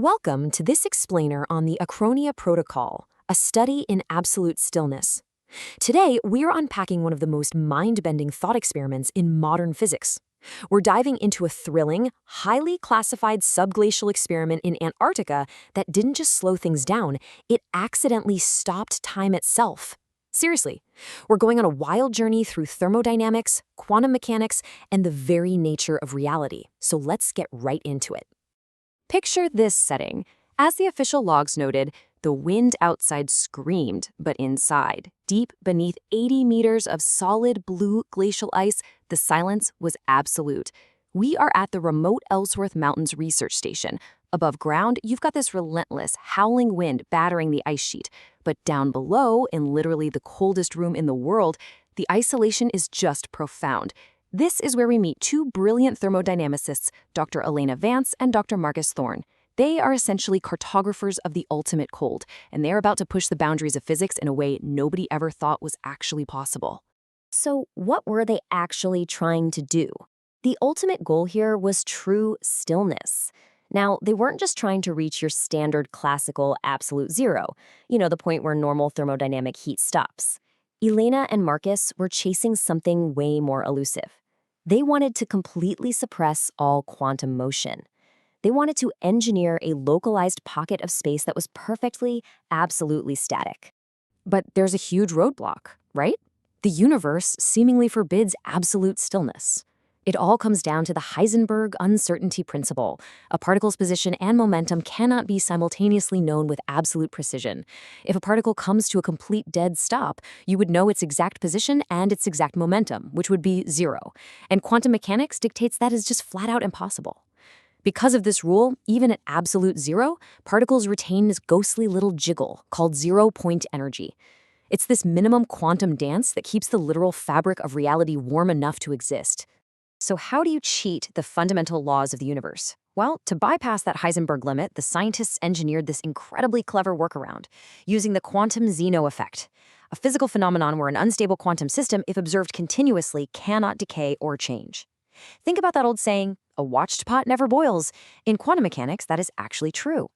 Welcome to this explainer on the Achronia Protocol, a study in absolute stillness. Today, we're unpacking one of the most mind-bending thought experiments in modern physics. We're diving into a thrilling, highly classified subglacial experiment in Antarctica that didn't just slow things down, it accidentally stopped time itself. Seriously, we're going on a wild journey through thermodynamics, quantum mechanics, and the very nature of reality. So let's get right into it. Picture this setting. As the official logs noted, the wind outside screamed, but inside, deep beneath 80 meters of solid blue glacial ice, the silence was absolute. We are at the remote Ellsworth Mountains research station. Above ground, you've got this relentless, howling wind battering the ice sheet. But down below, in literally the coldest room in the world, the isolation is just profound. This is where we meet two brilliant thermodynamicists, Dr. Elena Vance and Dr. Marcus Thorne. They are essentially cartographers of the ultimate cold, and they're about to push the boundaries of physics in a way nobody ever thought was actually possible. So what were they actually trying to do? The ultimate goal here was true stillness. Now, they weren't just trying to reach your standard classical absolute zero, the point where normal thermodynamic heat stops. Elena and Marcus were chasing something way more elusive. They wanted to completely suppress all quantum motion. They wanted to engineer a localized pocket of space that was perfectly, absolutely static. But there's a huge roadblock, right? The universe seemingly forbids absolute stillness. It all comes down to the Heisenberg uncertainty principle. A particle's position and momentum cannot be simultaneously known with absolute precision. If a particle comes to a complete dead stop, you would know its exact position and its exact momentum, which would be zero. And quantum mechanics dictates that is just flat out impossible. Because of this rule, even at absolute zero, particles retain this ghostly little jiggle called zero-point energy. It's this minimum quantum dance that keeps the literal fabric of reality warm enough to exist. So how do you cheat the fundamental laws of the universe? Well, to bypass that Heisenberg limit, the scientists engineered this incredibly clever workaround, using the Quantum Zeno Effect, a physical phenomenon where an unstable quantum system, if observed continuously, cannot decay or change. Think about that old saying, a watched pot never boils. In quantum mechanics, that is actually true.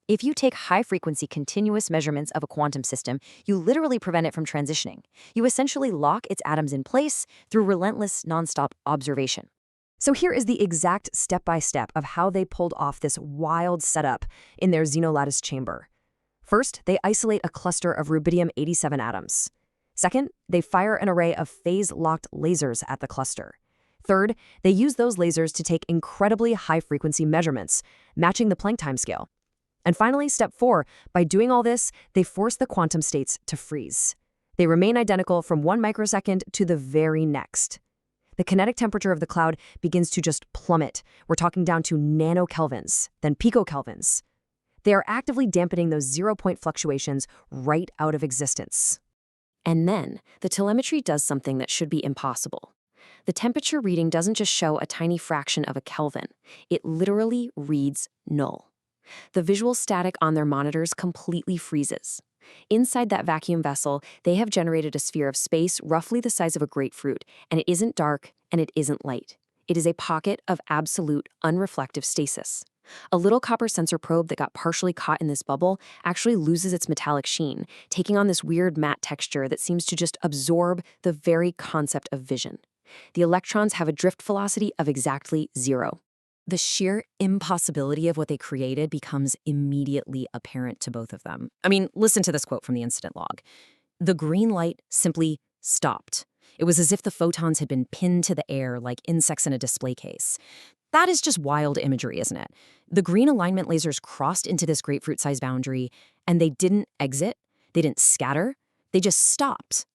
If you take high-frequency continuous measurements of a quantum system, you literally prevent it from transitioning. You essentially lock its atoms in place through relentless, nonstop observation. So here is the exact step-by-step of how they pulled off this wild setup in their xenolattice chamber. First, they isolate a cluster of rubidium-87 atoms. Second, they fire an array of phase-locked lasers at the cluster. Third, they use those lasers to take incredibly high-frequency measurements, matching the Planck timescale. And finally, step 4, by doing all this, they force the quantum states to freeze. They remain identical from 1 microsecond to the very next. The kinetic temperature of the cloud begins to just plummet. We're talking down to nanokelvins, then picokelvins. They are actively dampening those zero-point fluctuations right out of existence. And then, the telemetry does something that should be impossible. The temperature reading doesn't just show a tiny fraction of a Kelvin. It literally reads null. The visual static on their monitors completely freezes. Inside that vacuum vessel, they have generated a sphere of space roughly the size of a grapefruit, and it isn't dark and it isn't light. It is a pocket of absolute, unreflective stasis. A little copper sensor probe that got partially caught in this bubble actually loses its metallic sheen, taking on this weird matte texture that seems to just absorb the very concept of vision. The electrons have a drift velocity of exactly 0. The sheer impossibility of what they created becomes immediately apparent to both of them. I mean, listen to this quote from the incident log. The green light simply stopped. It was as if the photons had been pinned to the air like insects in a display case. That is just wild imagery, isn't it? The green alignment lasers crossed into this grapefruit-sized boundary, and they didn't exit, they didn't scatter, they just stopped.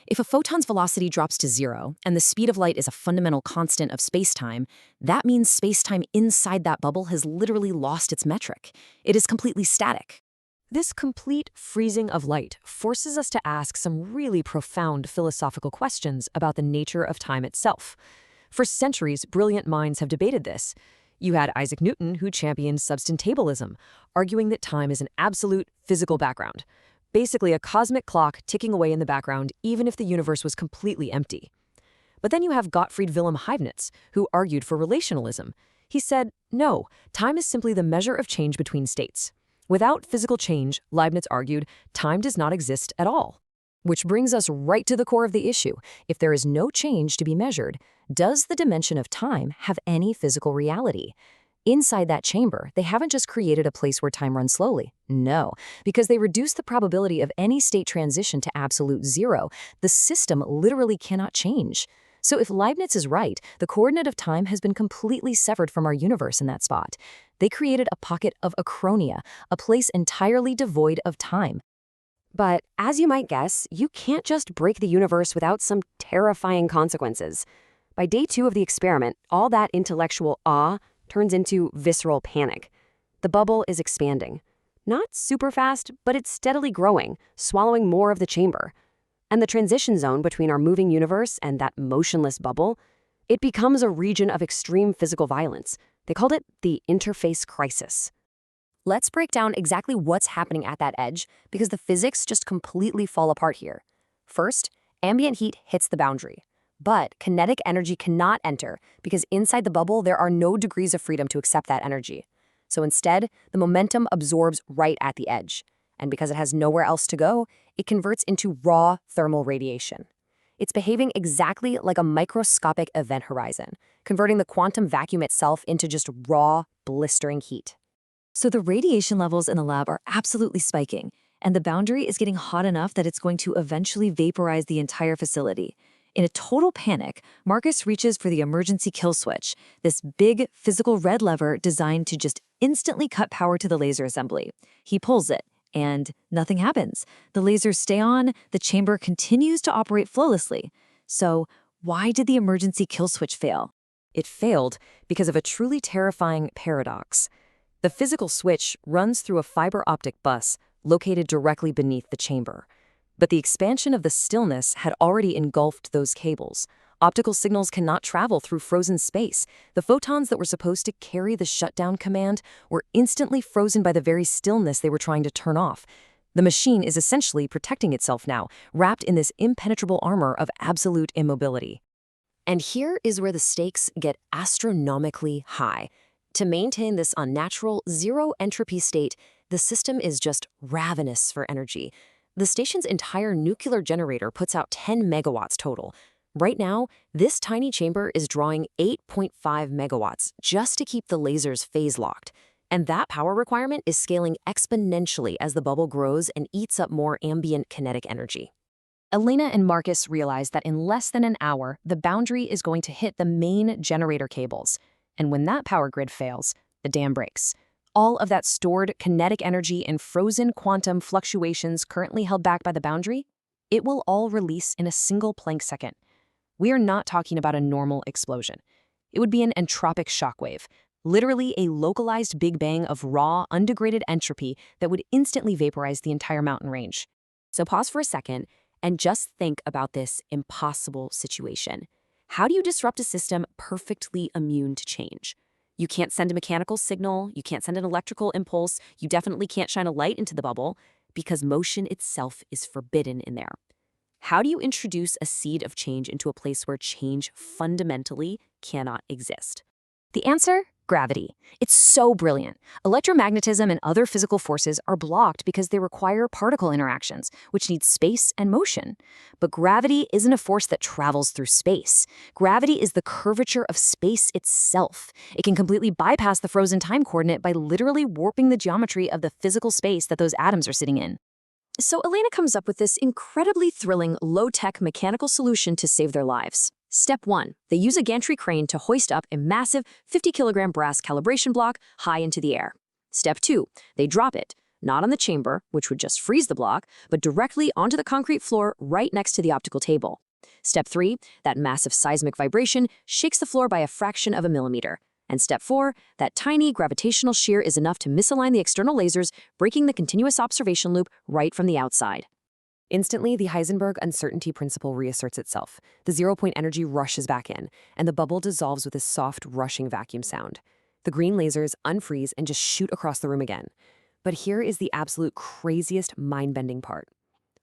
If a photon's velocity drops to 0, and the speed of light is a fundamental constant of spacetime, that means spacetime inside that bubble has literally lost its metric. It is completely static. This complete freezing of light forces us to ask some really profound philosophical questions about the nature of time itself. For centuries, brilliant minds have debated this. You had Isaac Newton, who championed substantialism, arguing that time is an absolute physical background. Basically a cosmic clock ticking away in the background even if the universe was completely empty. But then you have Gottfried Wilhelm Leibniz, who argued for relationalism. He said, no, time is simply the measure of change between states. Without physical change, Leibniz argued, time does not exist at all. Which brings us right to the core of the issue. If there is no change to be measured, does the dimension of time have any physical reality? Inside that chamber, they haven't just created a place where time runs slowly. No, because they reduce the probability of any state transition to absolute zero. The system literally cannot change. So if Leibniz is right, the coordinate of time has been completely severed from our universe in that spot. They created a pocket of achronia, a place entirely devoid of time. But as you might guess, you can't just break the universe without some terrifying consequences. By day 2 of the experiment, all that intellectual awe turns into visceral panic. The bubble is expanding. Not super fast, but it's steadily growing, swallowing more of the chamber. And the transition zone between our moving universe and that motionless bubble, it becomes a region of extreme physical violence. They called it the interface crisis. Let's break down exactly what's happening at that edge, because the physics just completely fall apart here. First, ambient heat hits the boundary. But kinetic energy cannot enter, because inside the bubble there are no degrees of freedom to accept that energy. So instead, the momentum absorbs right at the edge. And because it has nowhere else to go, it converts into raw thermal radiation. It's behaving exactly like a microscopic event horizon, converting the quantum vacuum itself into just raw, blistering heat. So the radiation levels in the lab are absolutely spiking, and the boundary is getting hot enough that it's going to eventually vaporize the entire facility. In a total panic, Marcus reaches for the emergency kill switch, this big physical red lever designed to just instantly cut power to the laser assembly. He pulls it, and nothing happens. The lasers stay on, the chamber continues to operate flawlessly. So why did the emergency kill switch fail? It failed because of a truly terrifying paradox. The physical switch runs through a fiber optic bus located directly beneath the chamber. But the expansion of the stillness had already engulfed those cables. Optical signals cannot travel through frozen space. The photons that were supposed to carry the shutdown command were instantly frozen by the very stillness they were trying to turn off. The machine is essentially protecting itself now, wrapped in this impenetrable armor of absolute immobility. And here is where the stakes get astronomically high. To maintain this unnatural, zero-entropy state, the system is just ravenous for energy. The station's entire nuclear generator puts out 10 megawatts total. Right now, this tiny chamber is drawing 8.5 megawatts just to keep the lasers phase-locked. And that power requirement is scaling exponentially as the bubble grows and eats up more ambient kinetic energy. Elena and Marcus realize that in less than an hour, the boundary is going to hit the main generator cables. And when that power grid fails, the dam breaks. All of that stored kinetic energy and frozen quantum fluctuations currently held back by the boundary, it will all release in a single Planck second. We are not talking about a normal explosion. It would be an entropic shockwave, literally a localized Big Bang of raw, undegraded entropy that would instantly vaporize the entire mountain range. So pause for a second and just think about this impossible situation. How do you disrupt a system perfectly immune to change? You can't send a mechanical signal, you can't send an electrical impulse, you definitely can't shine a light into the bubble, because motion itself is forbidden in there. How do you introduce a seed of change into a place where change fundamentally cannot exist? The answer? Gravity. It's so brilliant. Electromagnetism and other physical forces are blocked because they require particle interactions, which need space and motion. But gravity isn't a force that travels through space. Gravity is the curvature of space itself. It can completely bypass the frozen time coordinate by literally warping the geometry of the physical space that those atoms are sitting in. So Elena comes up with this incredibly thrilling, low-tech mechanical solution to save their lives. Step 1. They use a gantry crane to hoist up a massive 50-kilogram brass calibration block high into the air. Step 2. They drop it, not on the chamber, which would just freeze the block, but directly onto the concrete floor right next to the optical table. Step 3. That massive seismic vibration shakes the floor by a fraction of a millimeter. And step 4. That tiny gravitational shear is enough to misalign the external lasers, breaking the continuous observation loop right from the outside. Instantly, the Heisenberg uncertainty principle reasserts itself. The zero-point energy rushes back in, and the bubble dissolves with a soft, rushing vacuum sound. The green lasers unfreeze and just shoot across the room again. But here is the absolute craziest, mind-bending part.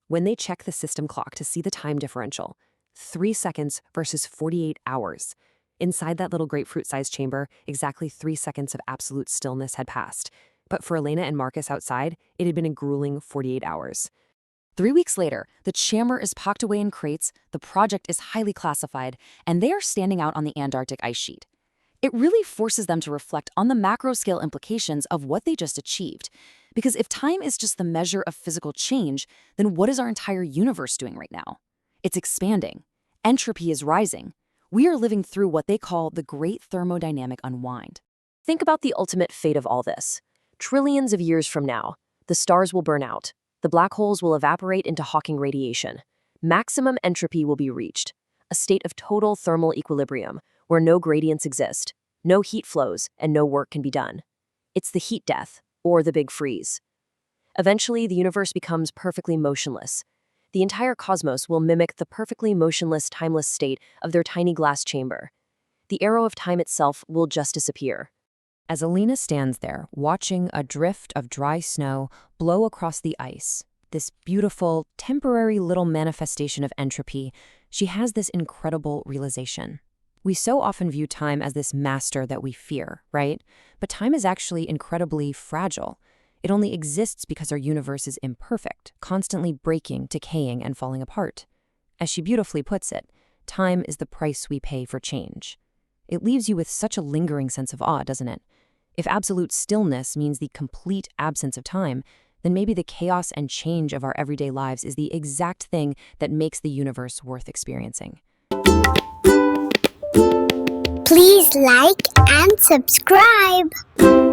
When they check the system clock to see the time differential, 3 seconds versus 48 hours, Inside that little grapefruit-sized chamber, exactly 3 seconds of absolute stillness had passed. But for Elena and Marcus outside, it had been a grueling 48 hours. 3 weeks later, the chamber is packed away in crates, the project is highly classified, and they are standing out on the Antarctic ice sheet. It really forces them to reflect on the macro-scale implications of what they just achieved. Because if time is just the measure of physical change, then what is our entire universe doing right now? It's expanding. Entropy is rising. We are living through what they call the Great Thermodynamic Unwind. Think about the ultimate fate of all this. Trillions of years from now, the stars will burn out. The black holes will evaporate into Hawking radiation. Maximum entropy will be reached, a state of total thermal equilibrium where no gradients exist, no heat flows, and no work can be done. It's the heat death, or the big freeze. Eventually, the universe becomes perfectly motionless. The entire cosmos will mimic the perfectly motionless, timeless state of their tiny glass chamber. The arrow of time itself will just disappear. As Alina stands there, watching a drift of dry snow blow across the ice, this beautiful, temporary little manifestation of entropy, she has this incredible realization. We so often view time as this master that we fear, right? But time is actually incredibly fragile. It only exists because our universe is imperfect, constantly breaking, decaying, and falling apart. As she beautifully puts it, time is the price we pay for change. It leaves you with such a lingering sense of awe, doesn't it? If absolute stillness means the complete absence of time, then maybe the chaos and change of our everyday lives is the exact thing that makes the universe worth experiencing. Please like and subscribe.